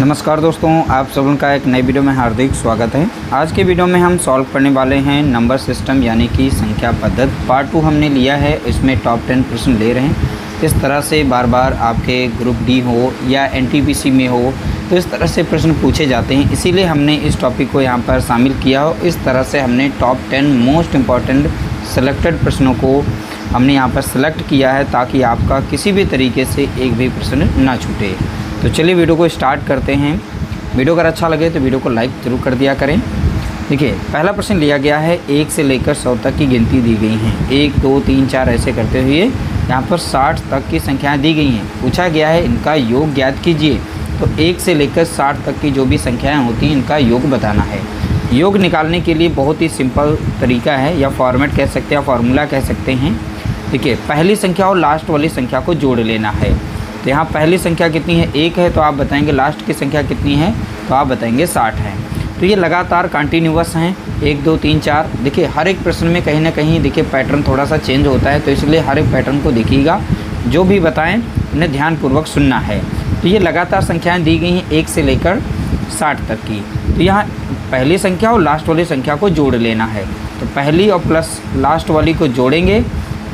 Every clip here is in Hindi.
नमस्कार दोस्तों, आप सब का एक नई वीडियो में हार्दिक स्वागत है। आज के वीडियो में हम सॉल्व करने वाले हैं नंबर सिस्टम यानी कि संख्या पद्धति पार्ट 2 हमने लिया है। इसमें टॉप 10 प्रश्न ले रहे हैं। इस तरह से बार बार आपके ग्रुप डी हो या एनटीपीसी में हो तो इस तरह से प्रश्न पूछे जाते हैं, इसीलिए हमने इस टॉपिक को यहाँ पर शामिल किया हो। इस तरह से हमने टॉप 10 मोस्ट इम्पॉर्टेंट सेलेक्टेड प्रश्नों को हमने यहाँ पर सेलेक्ट किया है ताकि आपका किसी भी तरीके से एक भी प्रश्न ना छूटे। तो चलिए वीडियो को स्टार्ट करते हैं। वीडियो अगर अच्छा लगे तो वीडियो को लाइक ज़रूर कर दिया करें। देखिए, पहला प्रश्न लिया गया है 1 से लेकर 100 तक की गिनती दी गई हैं। 1 2 3 4 ऐसे करते हुए यहाँ पर 60 तक की संख्याएं दी गई हैं। पूछा गया है इनका योग ज्ञात कीजिए। तो 1 से लेकर 60 तक की जो भी संख्याएँ होती हैं इनका योग बताना है। योग निकालने के लिए बहुत ही सिंपल तरीका है, या फॉर्मेट कह सकते हैं, फार्मूला कह सकते हैं। देखिए, पहली संख्या और लास्ट वाली संख्या को जोड़ लेना है। तो यहाँ पहली संख्या कितनी है, 1 है, तो आप बताएंगे लास्ट की संख्या कितनी है, तो आप बताएंगे 60 है। तो ये लगातार कंटिन्यूअस हैं, 1 2 3 4। देखिए, हर एक प्रश्न में कहीं ना कहीं देखिए पैटर्न थोड़ा सा चेंज होता है, तो इसलिए हर एक पैटर्न को देखिएगा। जो भी बताएं उन्हें ध्यानपूर्वक सुनना है। तो ये लगातार संख्याएँ दी गई हैं 1 से लेकर 60 तक की। तो यहाँ पहली संख्या और लास्ट वाली संख्या को जोड़ लेना है। तो पहली और प्लस लास्ट वाली को जोड़ेंगे,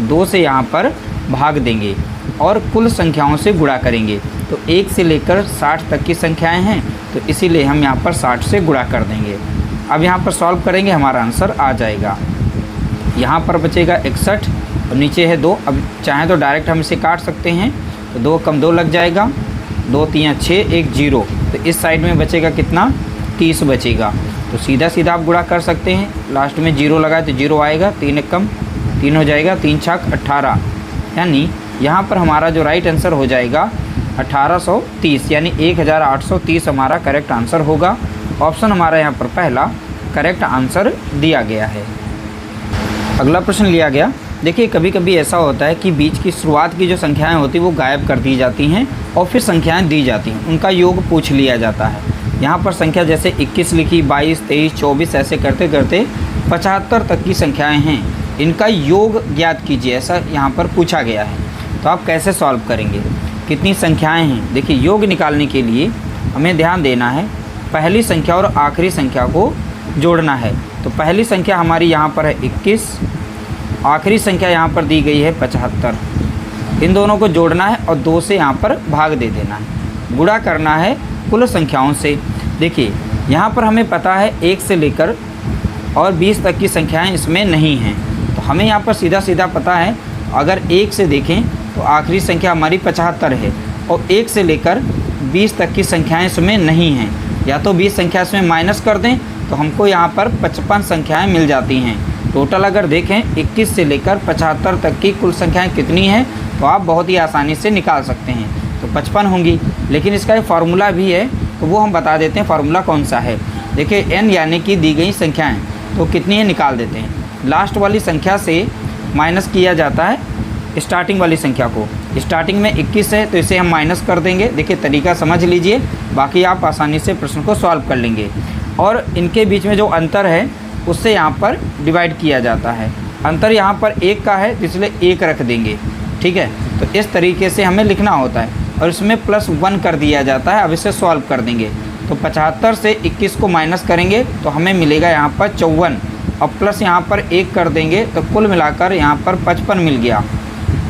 2 से यहाँ पर भाग देंगे और कुल संख्याओं से गुणा करेंगे। तो 1 से लेकर 60 तक की संख्याएं हैं, तो इसीलिए हम यहाँ पर 60 से गुणा कर देंगे। अब यहाँ पर सॉल्व करेंगे, हमारा आंसर आ जाएगा। यहाँ पर बचेगा 61 और नीचे है 2। अब चाहें तो डायरेक्ट हम इसे काट सकते हैं, तो 2 कम 2 लग जाएगा, 2 3 6 1 0। तो इस साइड में बचेगा कितना, 30 बचेगा। तो सीधा सीधा आप गुणा कर सकते हैं। लास्ट में 0 लगाए तो 0 आएगा, 3 1 कम 3 हो जाएगा, 3 6 18। यानी यहाँ पर हमारा जो राइट आंसर हो जाएगा 1830, यानी 1830 हमारा करेक्ट आंसर होगा। ऑप्शन हमारा यहाँ पर पहला करेक्ट आंसर दिया गया है। अगला प्रश्न लिया गया। देखिए, कभी कभी ऐसा होता है कि बीच की शुरुआत की जो संख्याएं होती हैं वो गायब कर दी जाती हैं और फिर संख्याएं दी जाती हैं, उनका योग पूछ लिया जाता है। यहाँ पर संख्या जैसे 21 लिखी, 22 23 24 ऐसे करते करते 75 तक की संख्याएँ हैं, इनका योग ज्ञात कीजिए, ऐसा यहाँ पर पूछा गया है। तो आप कैसे सॉल्व करेंगे, कितनी संख्याएं हैं। देखिए, योग निकालने के लिए हमें ध्यान देना है, पहली संख्या और आखिरी संख्या को जोड़ना है। तो पहली संख्या हमारी यहाँ पर है 21, आखिरी संख्या यहाँ पर दी गई है 75। इन दोनों को जोड़ना है और 2 से यहाँ पर भाग दे देना है, गुणा करना है कुल संख्याओं से। देखिए, यहाँ पर हमें पता है 1 से लेकर और 20 तक की संख्याएँ इसमें नहीं हैं, तो हमें यहाँ पर सीधा सीधा पता है। अगर 1 से देखें तो आखिरी संख्या हमारी 75 है और 1 से लेकर 20 तक की संख्याएं इसमें नहीं हैं। या तो 20 संख्या इसमें माइनस कर दें तो हमको यहाँ पर 55 संख्याएं मिल जाती हैं। टोटल अगर देखें 21 से लेकर 75 तक की कुल संख्याएं कितनी हैं, तो आप बहुत ही आसानी से निकाल सकते हैं। तो 55 होंगी, लेकिन इसका एक फार्मूला भी है, तो वो हम बता देते हैं। फार्मूला कौन सा है, देखिए n यानी कि दी गई संख्याएँ तो कितनी है निकाल देते हैं। लास्ट वाली संख्या से माइनस किया जाता है स्टार्टिंग वाली संख्या को। स्टार्टिंग में 21 है तो इसे हम माइनस कर देंगे। देखिए, तरीका समझ लीजिए, बाकी आप आसानी से प्रश्न को सॉल्व कर लेंगे। और इनके बीच में जो अंतर है उससे यहाँ पर डिवाइड किया जाता है। अंतर यहाँ पर 1 का है, इसलिए 1 रख देंगे, ठीक है। तो इस तरीके से हमें लिखना होता है और इसमें +1 कर दिया जाता है। अब इसे सॉल्व कर देंगे, तो 75 से 21 को माइनस करेंगे तो हमें मिलेगा यहाँ पर 54 और प्लस यहाँ पर 1 कर देंगे, तो कुल मिलाकर यहाँ पर 55 मिल गया।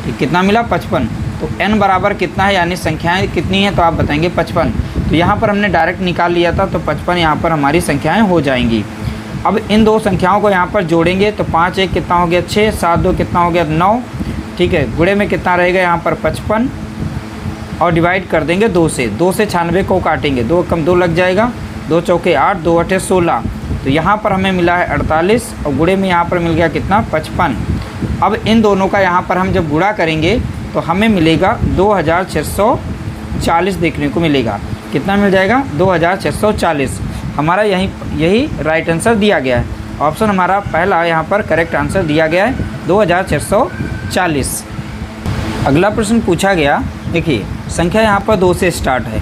ठीक, कितना मिला, 55। तो n बराबर कितना है, यानी संख्याएं कितनी हैं, तो आप बताएंगे 55। तो यहाँ पर हमने डायरेक्ट निकाल लिया था, तो 55 यहाँ पर हमारी संख्याएं हो जाएंगी। अब इन दो संख्याओं को यहाँ पर जोड़ेंगे, तो 5 1 कितना हो गया 6, 7 2 कितना हो गया 9, ठीक है। गुणे में कितना रहेगा यहाँ पर 55 और डिवाइड कर देंगे 2 से। 2 से 96 को काटेंगे, 2 कम 2 लग जाएगा, 2 चौके 8, 2 8 16। तो यहाँ पर हमें मिला है 48 और गुणे में यहाँ पर मिल गया कितना 55। अब इन दोनों का यहाँ पर हम जब गुणा करेंगे तो हमें मिलेगा 2640 देखने को मिलेगा। कितना मिल जाएगा, 2640। हमारा यही राइट आंसर दिया गया है। ऑप्शन हमारा पहला यहाँ पर करेक्ट आंसर दिया गया है, 2640। अगला प्रश्न पूछा गया। देखिए, संख्या यहाँ पर 2 से स्टार्ट है,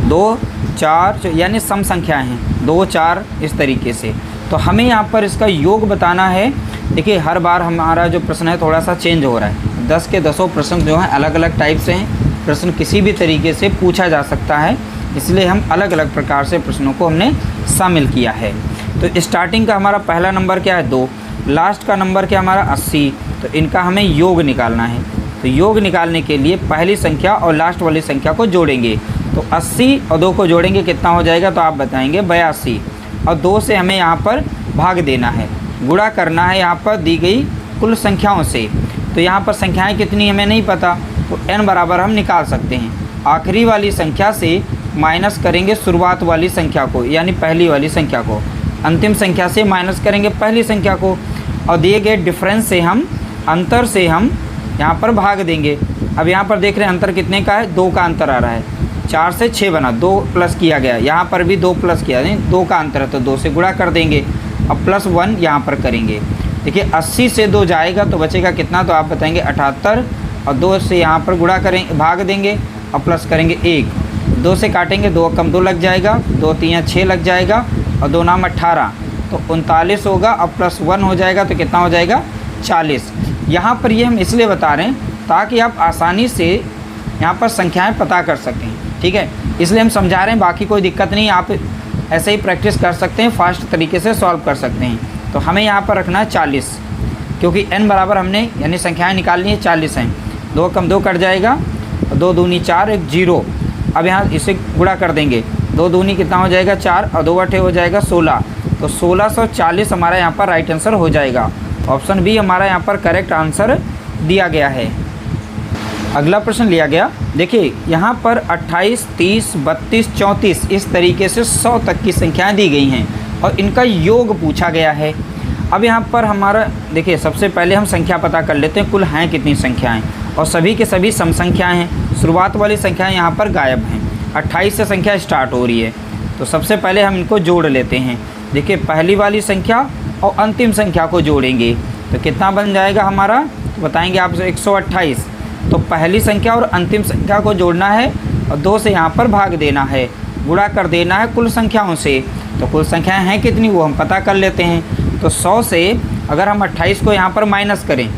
2 4 यानी सम संख्याएँ हैं, 2 4 इस तरीके से। तो हमें यहाँ पर इसका योग बताना है। देखिए, हर बार हमारा जो प्रश्न है थोड़ा सा चेंज हो रहा है। 10 के 10 प्रश्न जो हैं अलग अलग टाइप से हैं। प्रश्न किसी भी तरीके से पूछा जा सकता है, इसलिए हम अलग अलग प्रकार से प्रश्नों को हमने शामिल किया है। तो स्टार्टिंग का हमारा पहला नंबर क्या है 2, लास्ट का नंबर क्या हमारा 80, तो इनका हमें योग निकालना है। तो योग निकालने के लिए पहली संख्या और लास्ट वाली संख्या को जोड़ेंगे। तो 80 और 2 को जोड़ेंगे कितना हो जाएगा, तो आप बताएंगे 82, और 2 से हमें यहाँ पर भाग देना है, गुणा करना है यहाँ पर दी गई कुल संख्याओं से। तो यहाँ पर संख्याएं कितनी हमें नहीं पता, तो n बराबर हम निकाल सकते हैं। आखिरी वाली संख्या से माइनस करेंगे शुरुआत वाली संख्या को, यानी पहली वाली संख्या को, अंतिम संख्या से माइनस करेंगे पहली संख्या को, और दिए गए डिफरेंस से हम, अंतर से हम यहाँ पर भाग देंगे। अब यहाँ पर देख रहे हैं अंतर कितने का है, 2 का अंतर आ रहा है। 4 से 6 बना, 2 प्लस किया गया, यहाँ पर भी 2 प्लस किया, नहीं 2 का अंतर है तो 2 से गुणा कर देंगे। अब +1 यहाँ पर करेंगे। देखिए 80 से 2 जाएगा तो बचेगा कितना, तो आप बताएंगे 78, और 2 से यहाँ पर गुणा करेंगे, भाग देंगे और प्लस करेंगे 1, 2 से काटेंगे, 2 कम 2 लग जाएगा, 2 3 6 लग जाएगा, और 2 नाम 18, तो 39 होगा। अब +1 हो जाएगा तो कितना हो जाएगा 40। यहाँ पर ये हम इसलिए बता रहे हैं ताकि आप आसानी से यहाँ पर संख्याएं पता कर सकें, ठीक है, इसलिए हम समझा रहे हैं, बाकी कोई दिक्कत नहीं, आप ऐसे ही प्रैक्टिस कर सकते हैं, फास्ट तरीके से सॉल्व कर सकते हैं। तो हमें यहाँ पर रखना है 40, क्योंकि n बराबर हमने यानी संख्याएं निकालनी है 40 हैं। 2 कम 2 कट जाएगा, 2 दूनी 4, 1 0। अब यहाँ इसे गुणा कर देंगे, 2 दूनी कितना हो जाएगा 4, और 2 अठे हो जाएगा 16, तो 1640 हमारा यहाँ पर राइट आंसर हो जाएगा। ऑप्शन बी हमारा यहाँ पर करेक्ट आंसर दिया गया है। अगला प्रश्न लिया गया, देखिए यहाँ पर 28, 30, 32, 34 इस तरीके से 100 तक की संख्याएं दी गई हैं और इनका योग पूछा गया है। अब यहाँ पर हमारा देखिए सबसे पहले हम संख्या पता कर लेते हैं, कुल हैं कितनी संख्याएं, और सभी के सभी सम संख्याएँ हैं। शुरुआत वाली संख्याएँ यहाँ पर गायब हैं, 28 से संख्या स्टार्ट हो रही है। तो सबसे पहले हम इनको जोड़ लेते हैं। देखिए पहली वाली संख्या और अंतिम संख्या को जोड़ेंगे तो कितना बन जाएगा हमारा, तो बताएंगे आप 128। तो पहली संख्या और अंतिम संख्या को जोड़ना है और 2 से यहाँ पर भाग देना है, गुणा कर देना है कुल संख्याओं से। तो कुल संख्याएं हैं कितनी वो हम पता कर लेते हैं। तो 100 से अगर हम 28 को यहाँ पर माइनस करें,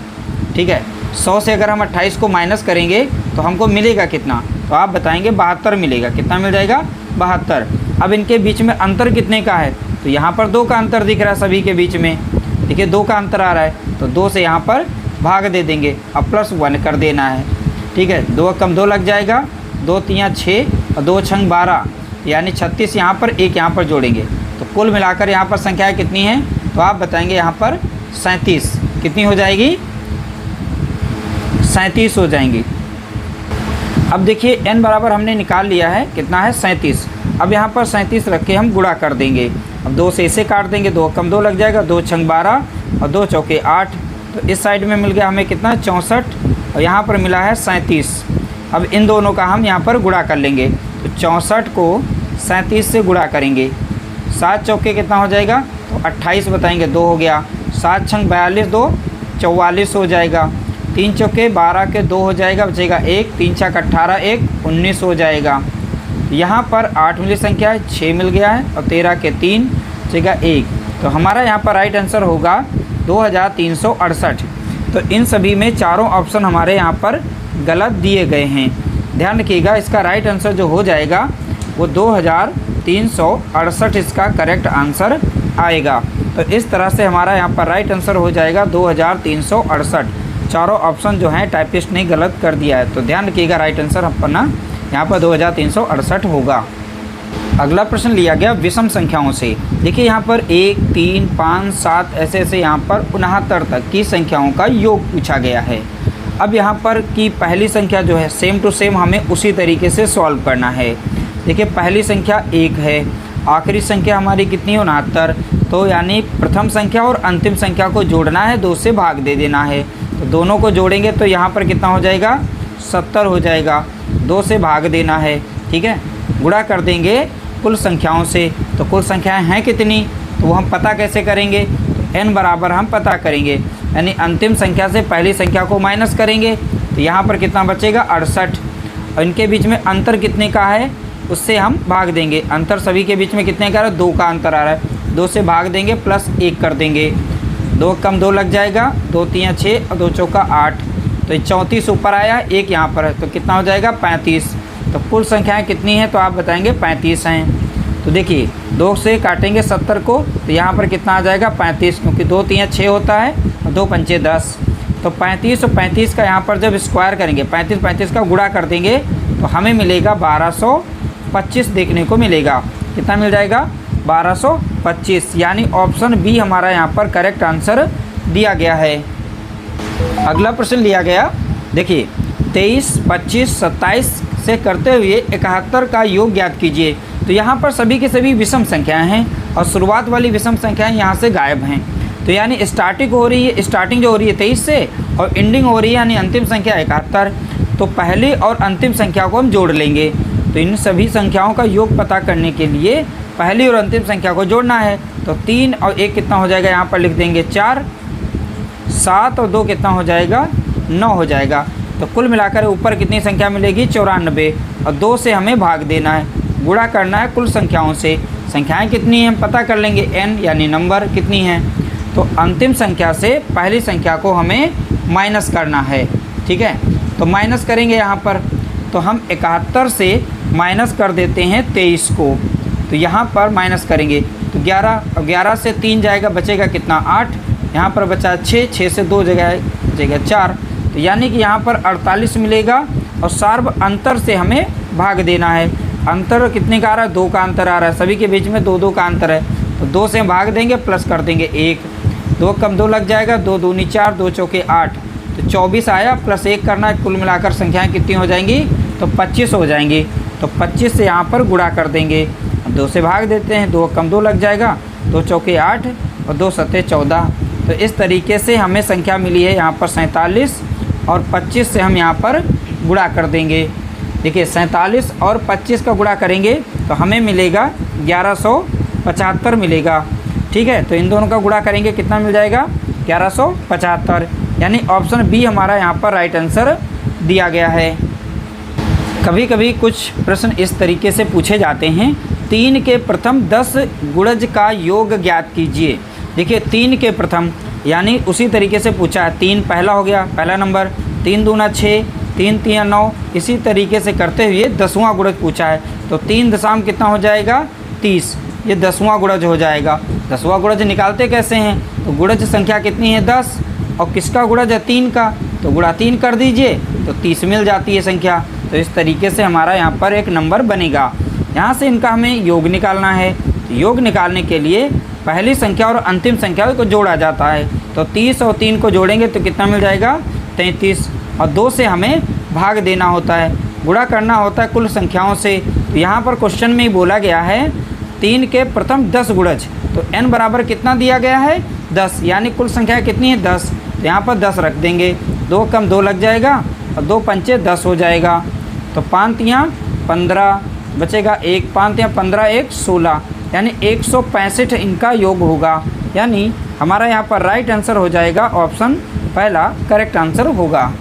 ठीक है, 100 से अगर हम 28 को माइनस करेंगे तो हमको मिलेगा कितना, तो आप बताएंगे 72 मिलेगा। कितना मिल जाएगा 72। अब इनके बीच में अंतर कितने का है, तो यहाँ पर 2 का अंतर दिख रहा है सभी के बीच में, देखिए 2 का अंतर आ रहा है, तो 2 से यहाँ पर भाग दे देंगे, अब +1 कर देना है, ठीक है। 2 कम 2 लग जाएगा, 2 3 6 और 2 6 12 यानी 36 यहाँ पर, 1 यहाँ पर जोड़ेंगे तो कुल मिलाकर यहाँ पर संख्याएं कितनी हैं, तो आप बताएंगे यहाँ पर 37 कितनी हो जाएगी, 37 हो जाएंगी। अब देखिए n बराबर हमने निकाल लिया है, कितना है 37। अब यहाँ पर 37 रख के हम गुणा कर देंगे। अब 2 से इसे काट देंगे, 2 कम 2 लग जाएगा, 2 6 12 और 2 चौके 8, तो इस साइड में मिल गया हमें कितना 64 और यहाँ पर मिला है 37। अब इन दोनों का हम यहाँ पर गुणा कर लेंगे, तो 64 को 37 से गुणा करेंगे, 7 चौके कितना हो जाएगा, तो 28 बताएंगे, 2 हो गया, 7 6 42, 2 44 हो जाएगा, 3 चौके 12 के 2 हो जाएगा, बचेगा 1, 3 6 18, 1 19 हो जाएगा। यहाँ पर 8 मिली संख्या है, 6 मिल गया है, और 13 के 3 बचेगा 1, तो हमारा यहाँ पर राइट आंसर होगा 2368। तो इन सभी में चारों ऑप्शन हमारे यहाँ पर गलत दिए गए हैं। ध्यान रखिएगा, इसका राइट आंसर जो हो जाएगा वो 2368 इसका करेक्ट आंसर आएगा। तो इस तरह से हमारा यहाँ पर राइट आंसर हो जाएगा 2368। चारों ऑप्शन जो हैं टाइपिस्ट ने गलत कर दिया है, तो ध्यान रखिएगा राइट आंसर अपना यहाँ पर 2368 होगा। अगला प्रश्न लिया गया विषम संख्याओं से। देखिए यहाँ पर 1, 3, 5, 7 ऐसे ऐसे यहाँ पर 69 तक की संख्याओं का योग पूछा गया है। अब यहाँ पर की पहली संख्या जो है सेम टू सेम हमें उसी तरीके से सॉल्व करना है। देखिए पहली संख्या 1 है, आखिरी संख्या हमारी कितनी 69, तो यानी प्रथम संख्या और अंतिम संख्या को जोड़ना है, 2 से भाग दे देना है। तो दोनों को जोड़ेंगे तो यहाँ पर कितना हो जाएगा 70 हो जाएगा, 2 से भाग देना है, ठीक है, गुणा कर देंगे कुल संख्याओं से। तो कुल संख्याएं हैं कितनी, तो वो हम पता कैसे करेंगे, तो n बराबर हम पता करेंगे, यानी अंतिम संख्या से पहली संख्या को माइनस करेंगे, तो यहाँ पर कितना बचेगा 68, और इनके बीच में अंतर कितने का है उससे हम भाग देंगे। अंतर सभी के बीच में कितने का है, 2 का अंतर आ रहा है, 2 से भाग देंगे +1 कर देंगे, 2 कम 2 लग जाएगा, 2 3 6 और 2 चौका 8, तो 34 ऊपर आया, 1 यहाँ पर है, तो कितना हो जाएगा 35। तो तो कुल संख्याएं कितनी हैं, तो आप बताएंगे 35 हैं। तो देखिए 2 से काटेंगे 70 को, तो यहाँ पर कितना आ जाएगा 35, क्योंकि 2 3 6 होता है और 2 पंचे 10। तो 35 और 35 का यहाँ पर जब स्क्वायर करेंगे, 35 का गुणा कर देंगे तो हमें मिलेगा 1225 देखने को मिलेगा। कितना मिल जाएगा 1225, यानी ऑप्शन बी हमारा यहाँ पर करेक्ट आंसर दिया गया है। अगला प्रश्न लिया गया, देखिए 23, 25, 27 से करते हुए 71 का योग ज्ञात कीजिए। तो यहाँ पर सभी के सभी विषम संख्याएं हैं और शुरुआत वाली विषम संख्याएं यहाँ से गायब हैं। तो यानी स्टार्टिंग जो हो रही है 23 से और एंडिंग हो रही है यानी अंतिम संख्या 71। तो पहली और अंतिम संख्या को हम जोड़ लेंगे। तो इन सभी संख्याओं का योग पता करने के लिए पहली और अंतिम संख्या को जोड़ना है। तो 3 और 1 कितना हो जाएगा, यहाँ पर लिख देंगे 4, 7 और 2 कितना हो जाएगा 9 हो जाएगा। तो कुल मिलाकर ऊपर कितनी संख्या मिलेगी 94 और 2 से हमें भाग देना है, गुणा करना है कुल संख्याओं से। संख्याएं कितनी हैं हम पता कर लेंगे, n यानी नंबर कितनी हैं। तो अंतिम संख्या से पहली संख्या को हमें माइनस करना है, ठीक है। तो माइनस करेंगे यहाँ पर, तो हम 71 से माइनस कर देते हैं 23 को। तो यहाँ पर माइनस करेंगे तो 11 से 3 जाएगा, बचेगा कितना 8, यहाँ पर बचा 6 से 2 जगह बचेगा 4। तो यानी कि यहाँ पर 48 मिलेगा और सार्व अंतर से हमें भाग देना है। अंतर कितने का आ रहा है, 2 का अंतर आ रहा है, सभी के बीच में 2 का अंतर है। तो 2 से भाग देंगे, प्लस कर देंगे 1, 2 कम 2 लग जाएगा, 2 दूनी 4, 2 चौके 8। तो 24 आया, प्लस 1 करना है, कुल मिलाकर संख्याएं कितनी हो जाएंगी, तो 25 हो जाएंगी। तो 25 से यहाँ पर गुणा कर देंगे, 2 से भाग देते हैं, 2 कम 2 लग जाएगा, 2 चौके 8 और 2 सत्ते 14। तो इस तरीके से हमें संख्या मिली है यहाँ पर 47 और 25 से हम यहाँ पर गुणा कर देंगे। देखिए 47 और 25 का गुणा करेंगे तो हमें मिलेगा 1175 मिलेगा, ठीक है। तो इन दोनों का गुणा करेंगे कितना मिल जाएगा 1175, यानी ऑप्शन बी हमारा यहाँ पर राइट आंसर दिया गया है। कभी कभी कुछ प्रश्न इस तरीके से पूछे जाते हैं, 3 के प्रथम 10 गुणज का योग ज्ञात कीजिए। देखिए 3 के प्रथम यानी उसी तरीके से पूछा है, 3 पहला हो गया, पहला नंबर, 3 दूना 6, 3 3 9, इसी तरीके से करते हुए 10वां गुणज पूछा है। तो 3 दशमलव कितना हो जाएगा 30, ये 10वां गुणज हो जाएगा। 10वां गुणज निकालते कैसे हैं, तो गुणज संख्या कितनी है 10 और किसका गुणज है 3 का, तो गुणा 3 कर दीजिए तो 30 मिल जाती है संख्या। तो इस तरीके से हमारा यहाँ पर एक नंबर बनेगा। यहाँ से इनका हमें योग निकालना है। योग निकालने के लिए पहली संख्या और अंतिम संख्या को जोड़ा जाता है। तो 30 और 3 को जोड़ेंगे तो कितना मिल जाएगा 33 और 2 से हमें भाग देना होता है, गुणा करना होता है कुल संख्याओं से। तो यहाँ पर क्वेश्चन में ही बोला गया है 3 के प्रथम 10 गुणज, तो n बराबर कितना दिया गया है 10, यानी कुल संख्या कितनी है 10। तो यहाँ पर 10 रख देंगे, 2 कम 2 लग जाएगा और 2 पंचे 10 हो जाएगा। तो 5 तियाँ 15 बचेगा, 1 5 तियाँ 15, 1 16, यानी 165 इनका योग होगा। यानी हमारा यहाँ पर राइट आंसर हो जाएगा ऑप्शन पहला करेक्ट आंसर होगा।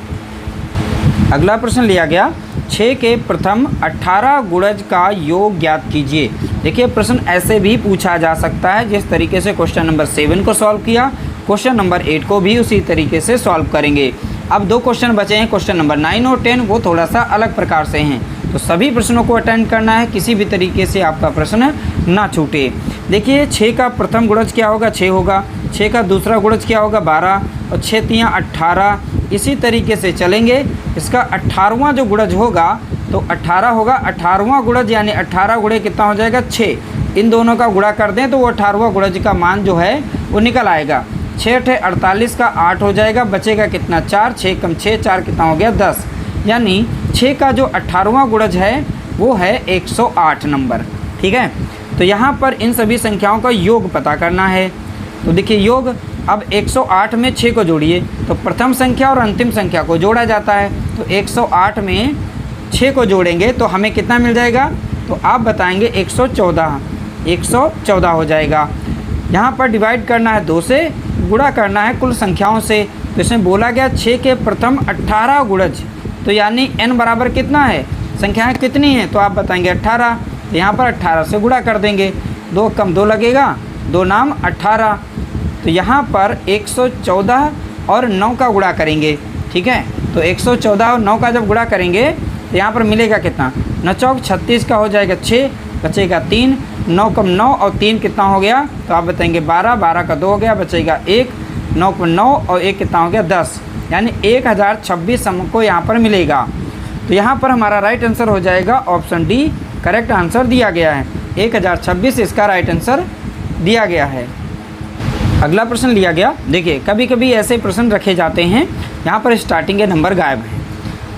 अगला प्रश्न लिया गया, 6 के प्रथम 18 गुणज का योग ज्ञात कीजिए। देखिए प्रश्न ऐसे भी पूछा जा सकता है जिस तरीके से क्वेश्चन नंबर 7 को सॉल्व किया, क्वेश्चन नंबर 8 को भी उसी तरीके से सॉल्व करेंगे। अब 2 क्वेश्चन बचे हैं, क्वेश्चन नंबर 9 और 10, वो थोड़ा सा अलग प्रकार से हैं। तो सभी प्रश्नों को अटेंड करना है, किसी भी तरीके से आपका प्रश्न ना छूटे। देखिए 6 का प्रथम गुणज क्या होगा 6 होगा, 6 का दूसरा गुणज क्या होगा 12 और 6 तियाँ 18। इसी तरीके से चलेंगे। इसका 18वां जो गुणज होगा तो 18 होगा, 18वां गुणज यानी 18 गुणे कितना हो जाएगा 6। इन दोनों का गुणा कर दें तो वो 18वां गुणज का मान जो है वो निकल आएगा। 6 × 48 का 8 हो जाएगा, बचेगा कितना 4, 6 कम 6 4 कितना हो गया 10, यानी 6 का जो 18वां गुणज है वो है 108 नंबर, ठीक है। तो यहाँ पर इन सभी संख्याओं का योग पता करना है। तो देखिए योग, अब 108 में 6 को जोड़िए, तो प्रथम संख्या और अंतिम संख्या को जोड़ा जाता है। तो 108 में 6 को जोड़ेंगे तो हमें कितना मिल जाएगा, तो आप बताएंगे 114 हो जाएगा। यहाँ पर डिवाइड करना है 2 से, गुणा करना है कुल संख्याओं से। तो इसमें बोला गया 6 के प्रथम 18 गुणज, तो यानी n बराबर कितना है, संख्याएं कितनी हैं, तो आप बताएंगे 18। तो यहाँ पर 18 से गुणा कर देंगे, 2 कम 2 लगेगा, 2 नाम 18। तो यहाँ पर 114 और 9 का गुणा करेंगे, ठीक है। तो 114 और 9 का जब गुणा करेंगे तो यहाँ पर मिलेगा कितना 9 चौक 36 का हो जाएगा 6, बचेगा 3, 9 कम 9 और 3 कितना हो गया, तो आप बताएंगे 12, 12 का 2 हो गया, बचेगा 1, 9 को 9 और 1 कितना हो गया 10, यानी 1026 हमको यहाँ पर मिलेगा। तो यहाँ पर हमारा राइट आंसर हो जाएगा ऑप्शन डी, करेक्ट आंसर दिया गया है। 1026 इसका राइट आंसर दिया गया है। अगला प्रश्न लिया गया, देखिए कभी कभी ऐसे प्रश्न रखे जाते हैं यहाँ पर स्टार्टिंग के नंबर गायब हैं।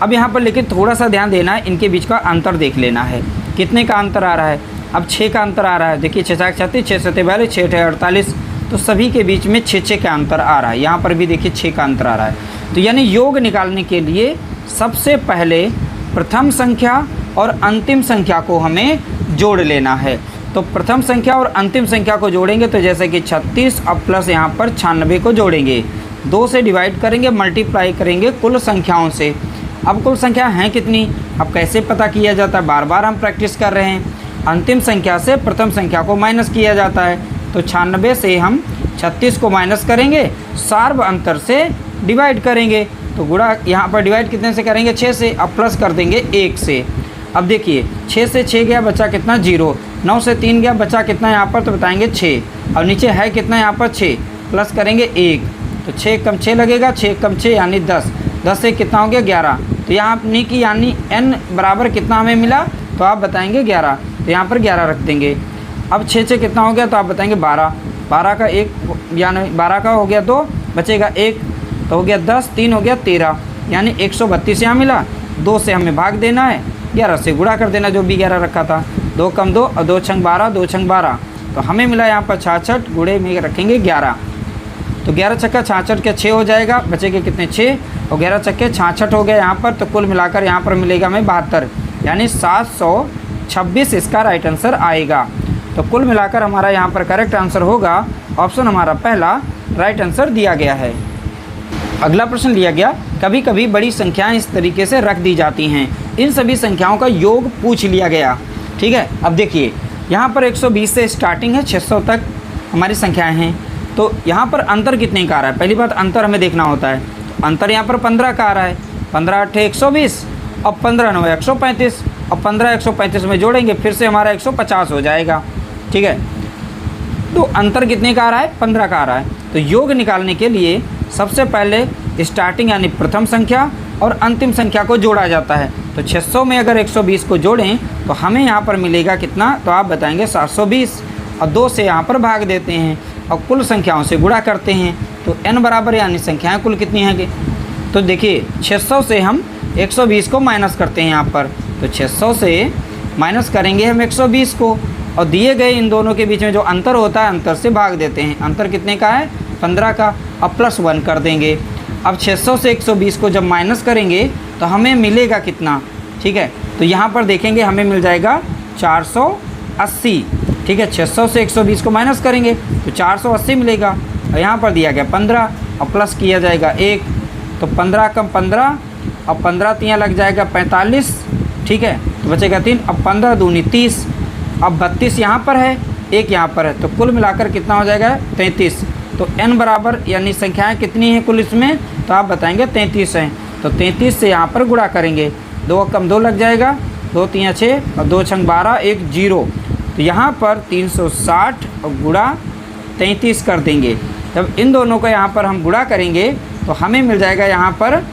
अब यहाँ पर लेकिन थोड़ा सा ध्यान देना है, इनके बीच का अंतर देख लेना है, कितने का अंतर आ रहा है। अब 6 का अंतर आ रहा है, देखिए 6 6 36, 6 7 42, 6 8 48, तो सभी के बीच में 6 6 का अंतर आ रहा है। यहाँ पर भी देखिए 6 का अंतर आ रहा है। तो यानी योग निकालने के लिए सबसे पहले प्रथम संख्या और अंतिम संख्या को हमें जोड़ लेना है। तो प्रथम संख्या और अंतिम संख्या को जोड़ेंगे तो जैसे कि 36 अब प्लस यहाँ पर 96 को जोड़ेंगे, 2 से डिवाइड करेंगे, मल्टीप्लाई करेंगे कुल संख्याओं से। अब कुल संख्या हैं कितनी, अब कैसे पता किया जाता है, बार बार हम प्रैक्टिस कर रहे हैं। अंतिम संख्या से प्रथम संख्या को माइनस किया जाता है, तो 96 से हम 36 को माइनस करेंगे, सार्व अंतर से डिवाइड करेंगे, तो गुणा यहाँ पर डिवाइड कितने से करेंगे 6 से, अब प्लस कर देंगे 1 से। अब देखिए 6 से 6 गया, बचा कितना 0, 9 से 3 गया, बचा कितना यहाँ पर, तो बताएंगे 6, और नीचे है कितना यहाँ पर 6, प्लस करेंगे 1, तो 6 कम 6 लगेगा, 6 कम 6 यानी 10, 10 से कितना हो गया 11। तो यहाँ अपनी की यानी n बराबर कितना हमें मिला, तो आप बताएंगे 11, तो यहाँ पर 11 रख देंगे। अब 6 से कितना हो गया, तो आप बताएंगे 12, 12 का 1 यानी 12 का हो गया 2, बचेगा 1, तो हो गया 10, 3 हो गया 13, यानी 132 यहाँ मिला। 2 से हमें भाग देना है, 11 से गुणा कर देना जो भी 11 रखा था, 2 कम 2 और 2 छंग 12, 2 छंग 12, तो हमें मिला यहाँ पर 66, गुणे में रखेंगे 11, तो 11 छक्का 66 के 6 हो जाएगा, बचेंगे कितने 6 और 11 छक्के 66 हो गया यहाँ पर। तो कुल मिलाकर यहाँ पर मिलेगा हमें 72, यानी 726 इसका राइट आंसर आएगा। तो कुल मिलाकर हमारा यहाँ पर करेक्ट आंसर होगा ऑप्शन हमारा पहला राइट आंसर दिया गया है। अगला प्रश्न लिया गया, कभी कभी बड़ी संख्याएं इस तरीके से रख दी जाती हैं, इन सभी संख्याओं का योग पूछ लिया गया। ठीक है, अब देखिए यहाँ पर 120 से स्टार्टिंग है, 600 तक हमारी संख्याएं हैं, तो यहाँ पर अंतर कितने का आ रहा है, पहली बात अंतर हमें देखना होता है। तो अंतर यहाँ पर 15 का आ रहा है, 15 8 120 और 15 9 135 और 15 135 में जोड़ेंगे फिर से हमारा 150 हो जाएगा। ठीक है, तो अंतर कितने का आ रहा है, 15 का आ रहा है। तो योग निकालने के लिए सबसे पहले स्टार्टिंग यानी प्रथम संख्या और अंतिम संख्या को जोड़ा जाता है। तो 600 में अगर 120 को जोड़ें तो हमें यहाँ पर मिलेगा कितना, तो आप बताएंगे 720, और 2 से यहाँ पर भाग देते हैं और कुल संख्याओं से गुणा करते हैं। तो n बराबर यानी संख्याएं कुल कितनी हैं, तो देखिए 600 से हम 120 को माइनस करते हैं यहाँ पर, तो 600 से माइनस करेंगे हम 120 को, और दिए गए इन दोनों के बीच में जो अंतर होता है अंतर से भाग देते हैं। अंतर कितने का है, 15 का, अब प्लस 1 कर देंगे। अब 600 से 120 को जब माइनस करेंगे तो हमें मिलेगा कितना, ठीक है, तो यहाँ पर देखेंगे हमें मिल जाएगा 480। ठीक है, 600 से 120 को माइनस करेंगे तो 480 मिलेगा, और यहाँ पर दिया गया 15 और प्लस किया जाएगा 1, तो 15 कम 15 और 15 तियाँ लग जाएगा 45। ठीक है, तो बचेगा 3, अब 15 दूनी 30, अब 32 यहाँ पर है, 1 यहाँ पर है, तो कुल मिलाकर कितना हो जाएगा 33। तो n बराबर यानी संख्याएं कितनी हैं कुल इसमें, तो आप बताएंगे 33 हैं। तो 33 से यहाँ पर गुणा करेंगे, 2 कम 2 लग जाएगा, 2 तियाँ 6 और 2 छंग 12, 1 0, तो यहाँ पर 360 और गुणा 33 कर देंगे। जब इन दोनों को यहाँ पर हम गुणा करेंगे तो हमें मिल जाएगा यहाँ पर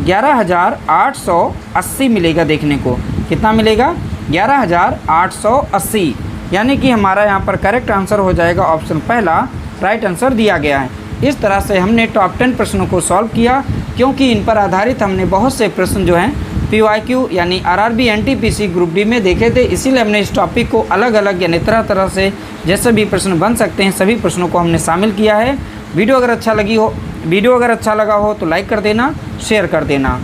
11,880 मिलेगा, देखने को कितना मिलेगा 11,880, यानी कि हमारा यहाँ पर करेक्ट आंसर हो जाएगा ऑप्शन पहला राइट आंसर दिया गया है। इस तरह से हमने टॉप 10 प्रश्नों को सॉल्व किया, क्योंकि इन पर आधारित हमने बहुत से प्रश्न जो हैं PYQ यानी RRB NTPC ग्रुप डी में देखे थे, इसीलिए हमने इस टॉपिक को अलग अलग यानी तरह तरह से जैसे भी प्रश्न बन सकते हैं सभी प्रश्नों को हमने शामिल किया है। वीडियो अगर अच्छा लगा हो तो लाइक कर देना, शेयर कर देना।